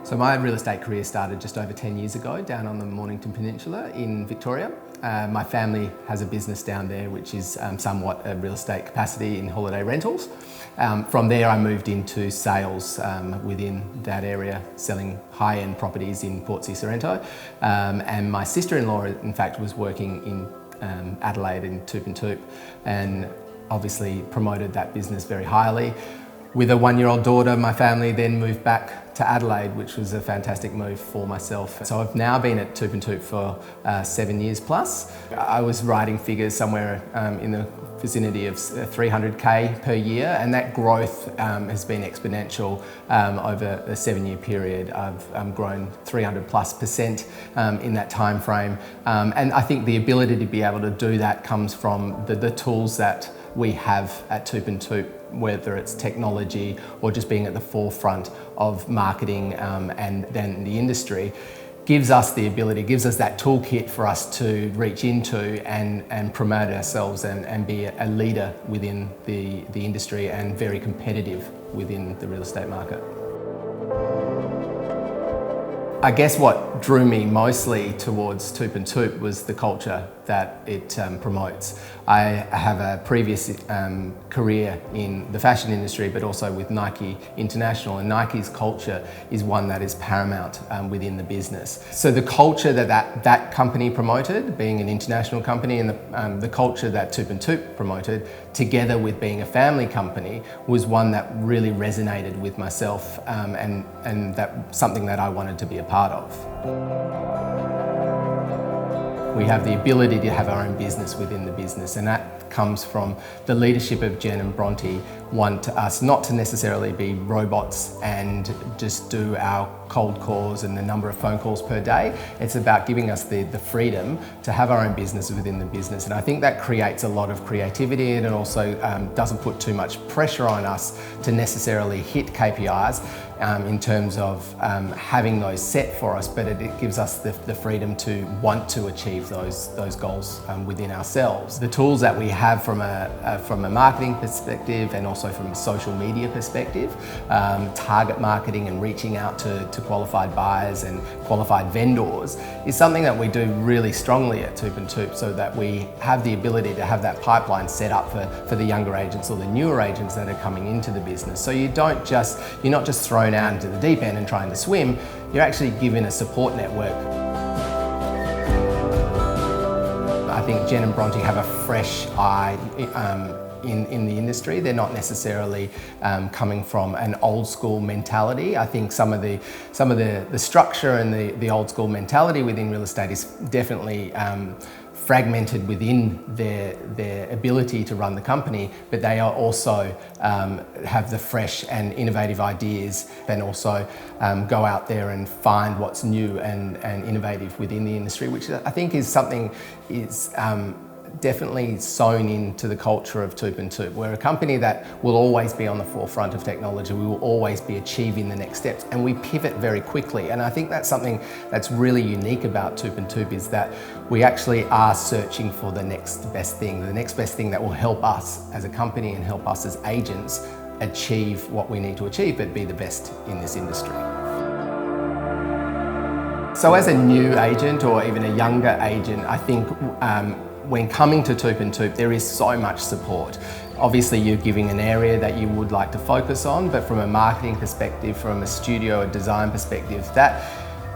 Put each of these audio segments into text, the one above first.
So my real estate career started just over 10 years ago down on the Mornington Peninsula in Victoria. My family has a business down there which is somewhat a real estate capacity in holiday rentals. From there I moved into sales within that area, selling high-end properties in Portsea, Sorrento. And my sister-in-law in fact was working in Adelaide in TOOP+TOOP and obviously promoted that business very highly. With a 1-year-old daughter, my family then moved back to Adelaide, which was a fantastic move for myself. So I've now been at TOOP+TOOP for 7 years plus. I was writing figures somewhere in the vicinity of 300K per year, and that growth has been exponential over a 7-year period. I've grown 300+% in that time frame. And I think the ability to be able to do that comes from the tools that we have at TOOP+TOOP, whether it's technology or just being at the forefront of marketing and then the industry, gives us the ability, gives us that toolkit for us to reach into and promote ourselves and be a leader within the industry and very competitive within the real estate market. I guess what drew me mostly towards TOOP+TOOP was the culture that it promotes. I have a previous career in the fashion industry, but also with Nike International, and Nike's culture is one that is paramount within the business. So the culture that company promoted, being an international company, and the culture that TOOP+TOOP promoted, together with being a family company, was one that really resonated with myself and that something that I wanted to be a part of. We have the ability to have our own business within the business, and that comes from the leadership of Jen and Bronte want us not to necessarily be robots and just do our cold calls and the number of phone calls per day. It's about giving us the freedom to have our own business within the business, and I think that creates a lot of creativity, and it also doesn't put too much pressure on us to necessarily hit KPIs in terms of having those set for us, but it gives us the freedom to want to achieve those goals within ourselves. The tools that we have from a marketing perspective and also from a social media perspective, target marketing and reaching out to qualified buyers and qualified vendors is something that we do really strongly at TOOP+TOOP, so that we have the ability to have that pipeline set up for the younger agents or the newer agents that are coming into the business. So you're not just thrown out into the deep end and trying to swim, you're actually given a support network. I think Jen and Bronte have a fresh eye in the industry. They're not necessarily coming from an old school mentality. I think some of the structure and the old school mentality within real estate is definitely fragmented within their ability to run the company, but they are also have the fresh and innovative ideas, and also go out there and find what's new and innovative within the industry, which I think is something definitely sewn into the culture of TOOP+TOOP. We're a company that will always be on the forefront of technology. We will always be achieving the next steps, and we pivot very quickly. And I think that's something that's really unique about TOOP+TOOP, is that we actually are searching for the next best thing that will help us as a company and help us as agents achieve what we need to achieve, but be the best in this industry. So as a new agent or even a younger agent, I think when coming to TOOP+TOOP, there is so much support. Obviously, you're giving an area that you would like to focus on, but from a marketing perspective, from a studio or design perspective, that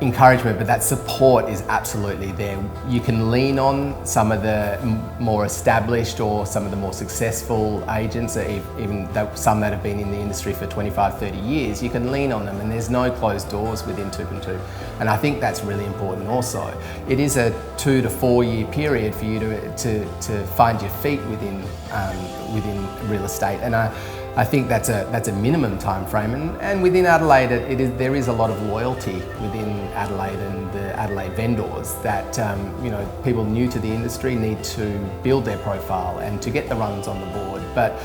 encouragement, but that support is absolutely there. You can lean on some of the more established or some of the more successful agents, even some that have been in the industry for 25, 30 years, you can lean on them, and there's no closed doors within TOOP+TOOP. And I think that's really important also. It is a 2 to 4 year period for you to find your feet within real estate. And I think that's a minimum time frame, and within Adelaide, there is a lot of loyalty within Adelaide and the Adelaide vendors that people new to the industry need to build their profile and to get the runs on the board. But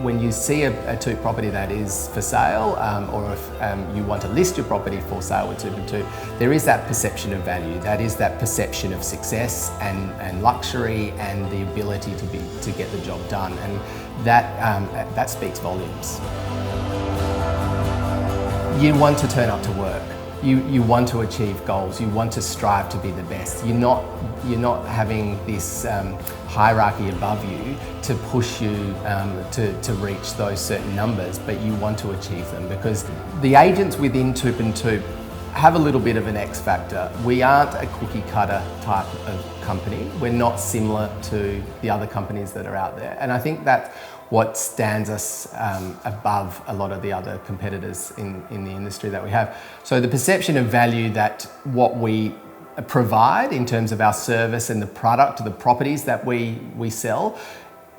when you see a TOOP property that is for sale, or if you want to list your property for sale with TOOP+TOOP, there is that perception of value. That is that perception of success and luxury and the ability to get the job done, and that speaks volumes. You want to turn up to work. You want to achieve goals. You want to strive to be the best. You're not having this hierarchy above you to push you to reach those certain numbers, but you want to achieve them, because the agents within TOOP+TOOP have a little bit of an X factor. We aren't a cookie cutter type of company. We're not similar to the other companies that are out there, and I think that's what stands us above a lot of the other competitors in the industry that we have. So the perception of value that what we provide in terms of our service and the product, the properties that we sell,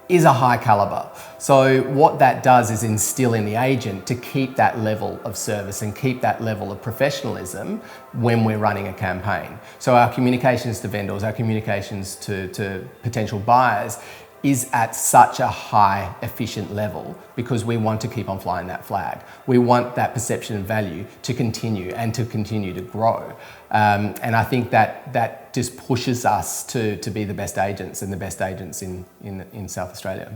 is a high caliber. So what that does is instill in the agent to keep that level of service and keep that level of professionalism when we're running a campaign. So our communications to vendors, our communications to potential buyers is at such a high, efficient level, because we want to keep on flying that flag. We want that perception of value to continue and to continue to grow. And I think that just pushes us to be the best agents and the best agents in South Australia.